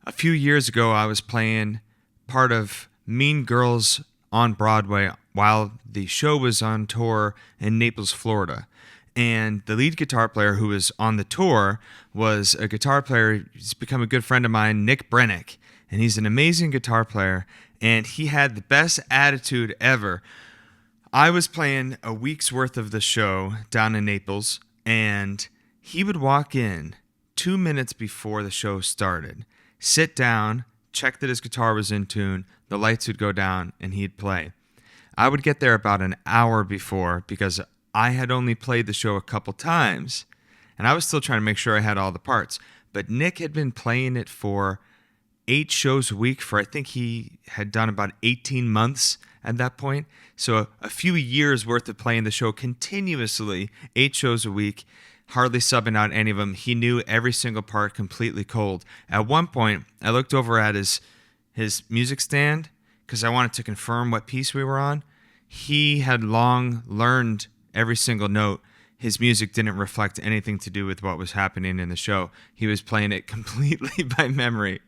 A few years ago, I was playing part of Mean Girls on Broadway while the show was on tour in Naples, Florida. And the lead guitar player who was on the tour was a guitar player. He's become a good friend of mine, Nick Brennick. And he's an amazing guitar player. And he had the best attitude ever. I was playing a week's worth of the show down in Naples, and he would walk in 2 minutes before the show started, sit down, check that his guitar was in tune, the lights would go down, and he'd play. I would get there about an hour before because I had only played the show a couple times, and I was still trying to make sure I had all the parts. But Nick had been playing it for 8 shows a week for, I think he had done about 18 months at that point. So a few years worth of playing the show continuously, 8 shows a week, hardly subbing out any of them. He knew every single part completely cold. At one point, I looked over at his music stand because I wanted to confirm what piece we were on. He had long learned every single note. His music didn't reflect anything to do with what was happening in the show. He was playing it completely by memory.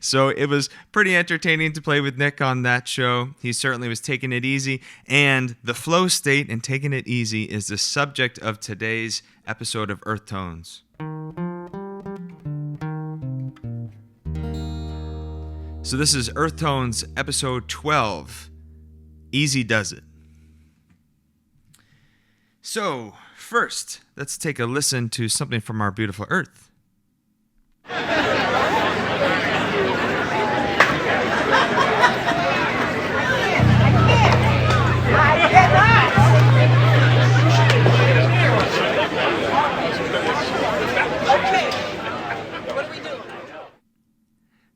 So it was pretty entertaining to play with Nick on that show. He certainly was taking it easy. And the flow state and taking it easy is the subject of today's episode of Earth Tones. So this is Earth Tones episode 12, Easy Does It. So, first, let's take a listen to something from our beautiful Earth.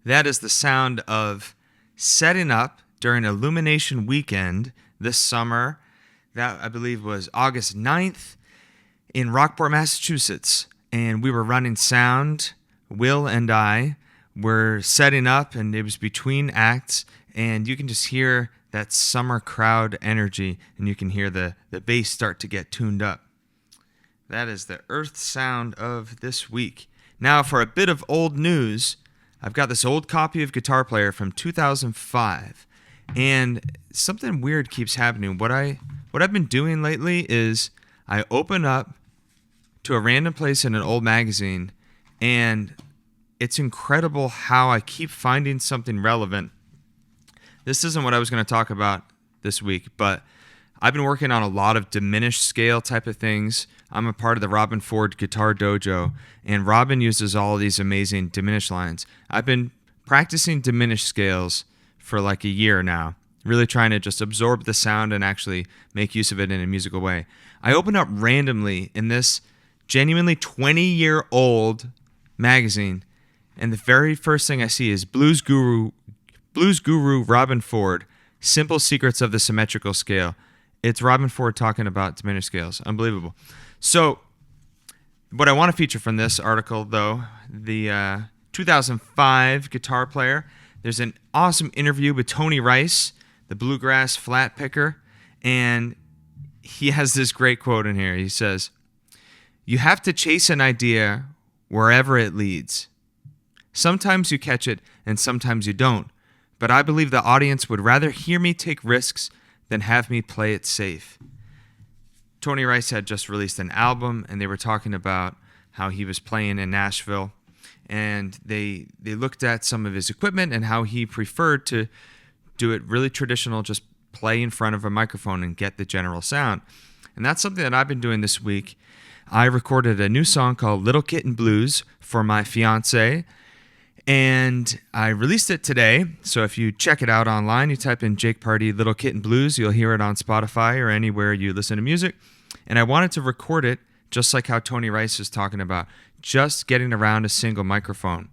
That is the sound of setting up during Illumination Weekend this summer. That, I believe, was August 9th in Rockport, Massachusetts. And we were running sound. Will and I were setting up, and it was between acts. And you can just hear that summer crowd energy, and you can hear the bass start to get tuned up. That is the Earth sound of this week. Now, for a bit of old news, I've got this old copy of Guitar Player from 2005, and something weird keeps happening. What I've been doing lately is I open up to a random place in an old magazine, and it's incredible how I keep finding something relevant. This isn't what I was going to talk about this week, but I've been working on a lot of diminished scale type of things. I'm a part of the Robben Ford Guitar Dojo, and Robben uses all of these amazing diminished lines. I've been practicing diminished scales for like a year now, really trying to just absorb the sound and actually make use of it in a musical way. I opened up randomly in this genuinely 20-year-old magazine, and the very first thing I see is Blues Guru Robben Ford, Simple Secrets of the Symmetrical Scale. It's Robben Ford talking about diminished scales. Unbelievable. So, what I want to feature from this article, though, the 2005 Guitar Player, there's an awesome interview with Tony Rice, the bluegrass flat picker, and he has this great quote in here. He says, "You have to chase an idea wherever it leads. Sometimes you catch it, and sometimes you don't. But I believe the audience would rather hear me take risks than have me play it safe." Tony Rice had just released an album, and they were talking about how he was playing in Nashville, and they looked at some of his equipment and how he preferred to do it really traditional, just play in front of a microphone and get the general sound. And that's something that I've been doing this week. I recorded a new song called Little Kitten Blues for my fiance, and I released it today. So if you check it out online, you type in Jake Party Little Kitten Blues, you'll hear it on Spotify or anywhere you listen to music. And I wanted to record it just like how Tony Rice is talking about, just getting around a single microphone.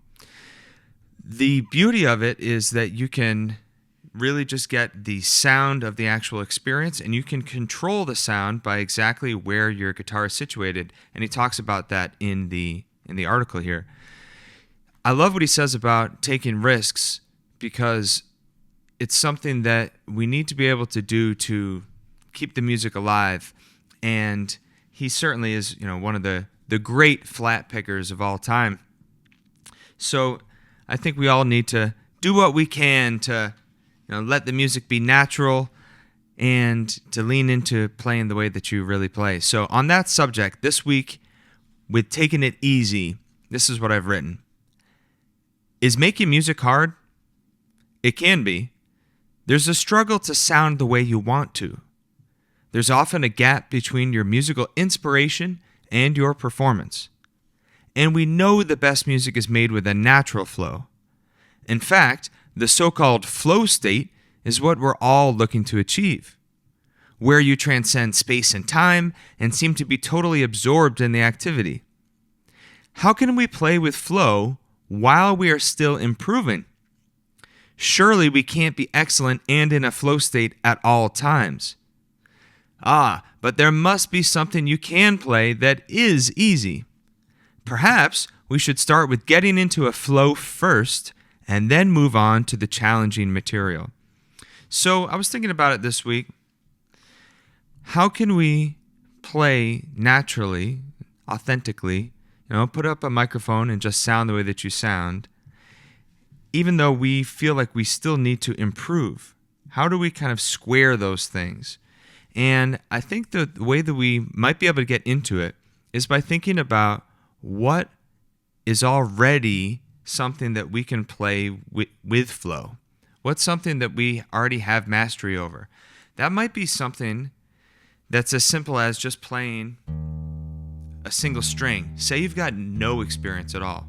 The beauty of it is that you can really just get the sound of the actual experience, and you can control the sound by exactly where your guitar is situated. And he talks about that in the article here. I love what he says about taking risks, because it's something that we need to be able to do to keep the music alive. And he certainly is, one of the great flat pickers of all time. So I think we all need to do what we can to let the music be natural and to lean into playing the way that you really play. So on that subject, this week, with taking it easy, this is what I've written. Is making music hard? It can be. There's a struggle to sound the way you want to. There's often a gap between your musical inspiration and your performance. And we know the best music is made with a natural flow. In fact, the so-called flow state is what we're all looking to achieve, where you transcend space and time and seem to be totally absorbed in the activity. How can we play with flow while we are still improving? Surely we can't be excellent and in a flow state at all times. But there must be something you can play that is easy. Perhaps we should start with getting into a flow first and then move on to the challenging material. So I was thinking about it this week. How can we play naturally, authentically, put up a microphone and just sound the way that you sound, even though we feel like we still need to improve? How do we kind of square those things? And I think the way that we might be able to get into it is by thinking about what is already something that we can play with flow. What's something that we already have mastery over? That might be something that's as simple as just playing a single string. Say you've got no experience at all.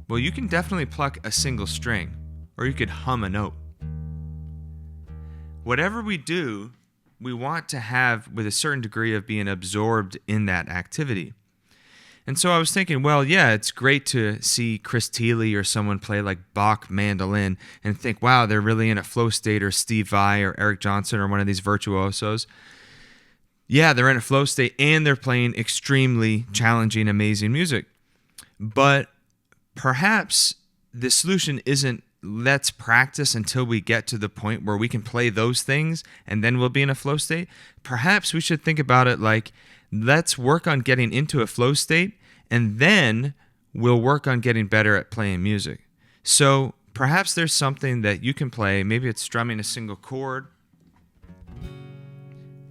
Well, you can definitely pluck a single string, or you could hum a note. Whatever we do, we want to have with a certain degree of being absorbed in that activity. And so I was thinking, well, yeah, it's great to see Chris Thile or someone play like Bach mandolin and think, wow, they're really in a flow state, or Steve Vai or Eric Johnson or one of these virtuosos. Yeah, they're in a flow state and they're playing extremely challenging, amazing music. But perhaps the solution isn't let's practice until we get to the point where we can play those things and then we'll be in a flow state. Perhaps we should think about it like, let's work on getting into a flow state and then we'll work on getting better at playing music. So perhaps there's something that you can play. Maybe it's strumming a single chord.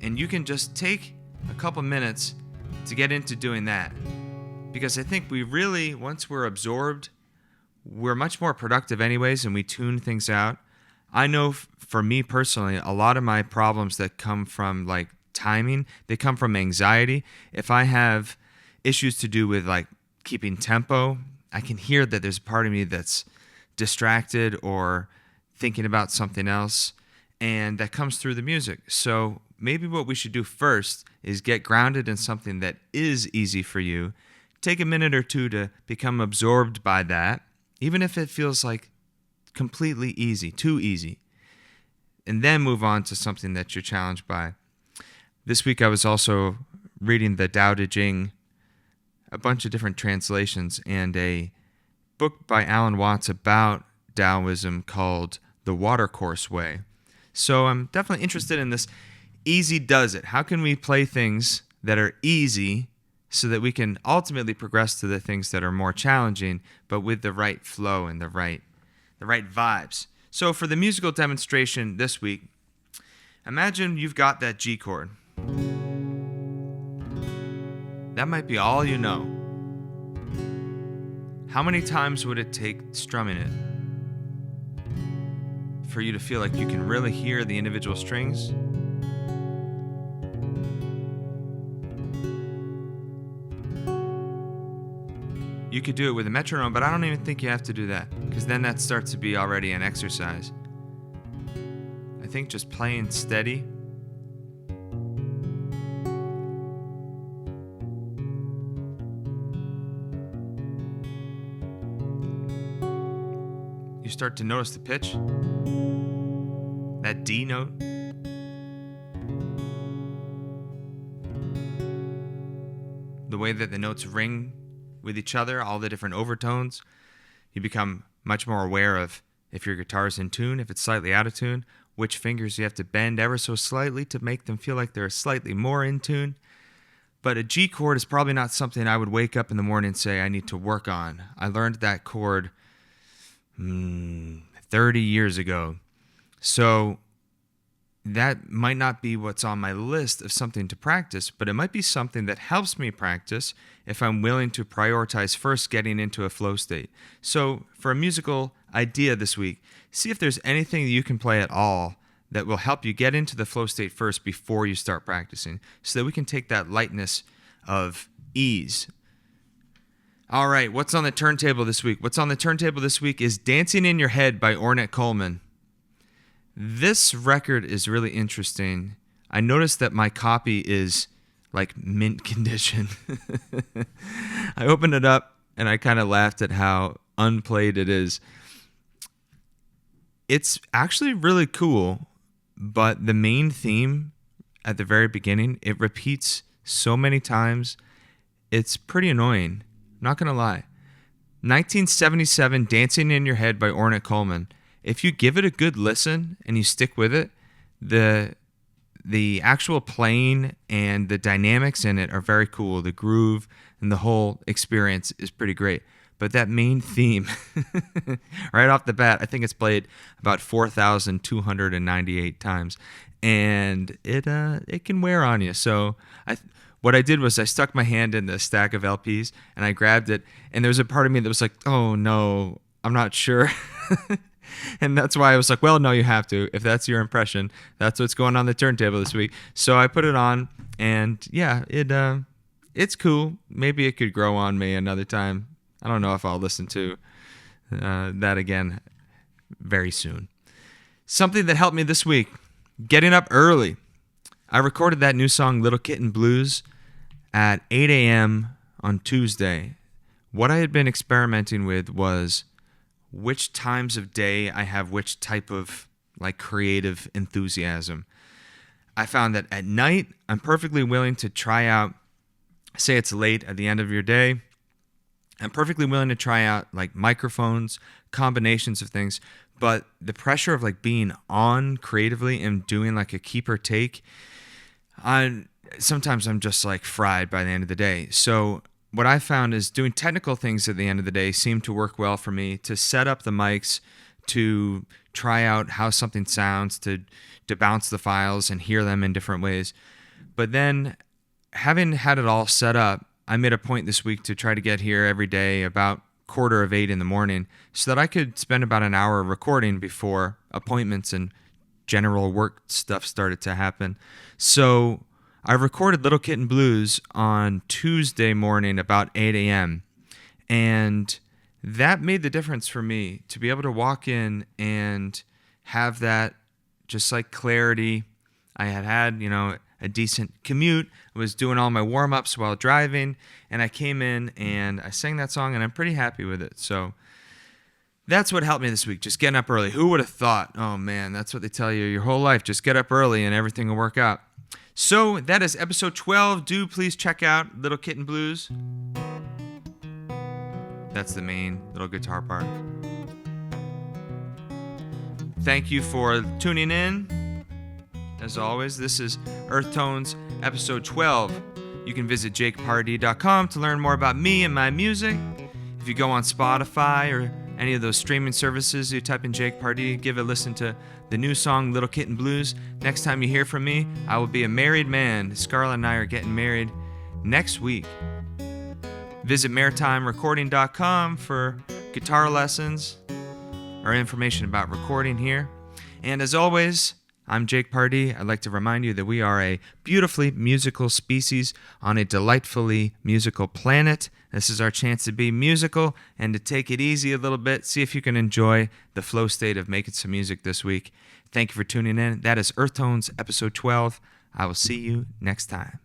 And you can just take a couple minutes to get into doing that. Because I think we really, once we're absorbed, we're much more productive anyways, and we tune things out. I know for me personally, a lot of my problems that come from like timing, they come from anxiety. If I have issues to do with like keeping tempo, I can hear that there's a part of me that's distracted or thinking about something else, and that comes through the music. So maybe what we should do first is get grounded in something that is easy for you. Take a minute or two to become absorbed by that, even if it feels like completely easy, too easy, and then move on to something that you're challenged by. This week I was also reading the Tao Te Ching, a bunch of different translations, and a book by Alan Watts about Taoism called The Watercourse Way. So I'm definitely interested in this. Easy does it. How can we play things that are easy so that we can ultimately progress to the things that are more challenging, but with the right flow and the right vibes? So for the musical demonstration this week, imagine you've got that G chord. That might be all you know. How many times would it take strumming it for you to feel like you can really hear the individual strings? You could do it with a metronome, but I don't even think you have to do that, because then that starts to be already an exercise. I think just playing steady. You start to notice the pitch, that D note. The way that the notes ring with each other, all the different overtones. You become much more aware of if your guitar's in tune, if it's slightly out of tune, which fingers you have to bend ever so slightly to make them feel like they're slightly more in tune. But a G chord is probably not something I would wake up in the morning and say I need to work on. I learned that chord 30 years ago. So that might not be what's on my list of something to practice, but it might be something that helps me practice if I'm willing to prioritize first getting into a flow state. So for a musical idea this week, see if there's anything that you can play at all that will help you get into the flow state first before you start practicing, so that we can take that lightness of ease. All right, what's on the turntable this week? What's on the turntable this week is Dancing in Your Head by Ornette Coleman. This record is really interesting. I noticed that my copy is like mint condition. I opened it up and I kind of laughed at how unplayed it is. It's actually really cool, but the main theme at the very beginning, it repeats so many times. It's pretty annoying. Not going to lie. 1977, Dancing in Your Head by Ornette Coleman. If you give it a good listen and you stick with it, the actual playing and the dynamics in it are very cool. The groove and the whole experience is pretty great. But that main theme, right off the bat, I think it's played about 4,298 times, and it can wear on you. So what I did was I stuck my hand in the stack of LPs and I grabbed it, and there was a part of me that was like, oh no, I'm not sure. And that's why I was like, well, no, you have to. If that's your impression, that's what's going on the turntable this week. So I put it on, and yeah, it's cool. Maybe it could grow on me another time. I don't know if I'll listen to that again very soon. Something that helped me this week, getting up early. I recorded that new song, Little Kitten Blues, at 8 a.m. on Tuesday. What I had been experimenting with was which times of day I have which type of like creative enthusiasm. I found that at night, I'm perfectly willing to try out, say it's late at the end of your day, I'm perfectly willing to try out like microphones, combinations of things, but the pressure of like being on creatively and doing like a keep or take, sometimes I'm just like fried by the end of the day. So what I found is doing technical things at the end of the day seemed to work well for me, to set up the mics, to try out how something sounds, to bounce the files and hear them in different ways. But then having had it all set up, I made a point this week to try to get here every day about 7:45 in the morning so that I could spend about an hour recording before appointments and general work stuff started to happen. So I recorded Little Kitten Blues on Tuesday morning about 8 a.m. And that made the difference for me to be able to walk in and have that just like clarity. I had, a decent commute. I was doing all my warm-ups while driving, and I came in and I sang that song, and I'm pretty happy with it. So that's what helped me this week, just getting up early. Who would have thought? Oh, man, that's what they tell you your whole life. Just get up early and everything will work out. So that is episode 12. Do please check out Little Kitten Blues. That's the main little guitar part. Thank you for tuning in. As always, this is Earth Tones episode 12. You can visit jakepardee.com to learn more about me and my music. If you go on Spotify or any of those streaming services, you type in Jake Pardee, give a listen to the new song Little Kitten Blues. Next time you hear from me, I will be a married man. Scarlett and I are getting married next week. Visit maritimerecording.com for guitar lessons or information about recording here. And as always, I'm Jake Pardee. I'd like to remind you that we are a beautifully musical species on a delightfully musical planet. This is our chance to be musical and to take it easy a little bit. See if you can enjoy the flow state of making some music this week. Thank you for tuning in. That is Earth Tones episode 12. I will see you next time.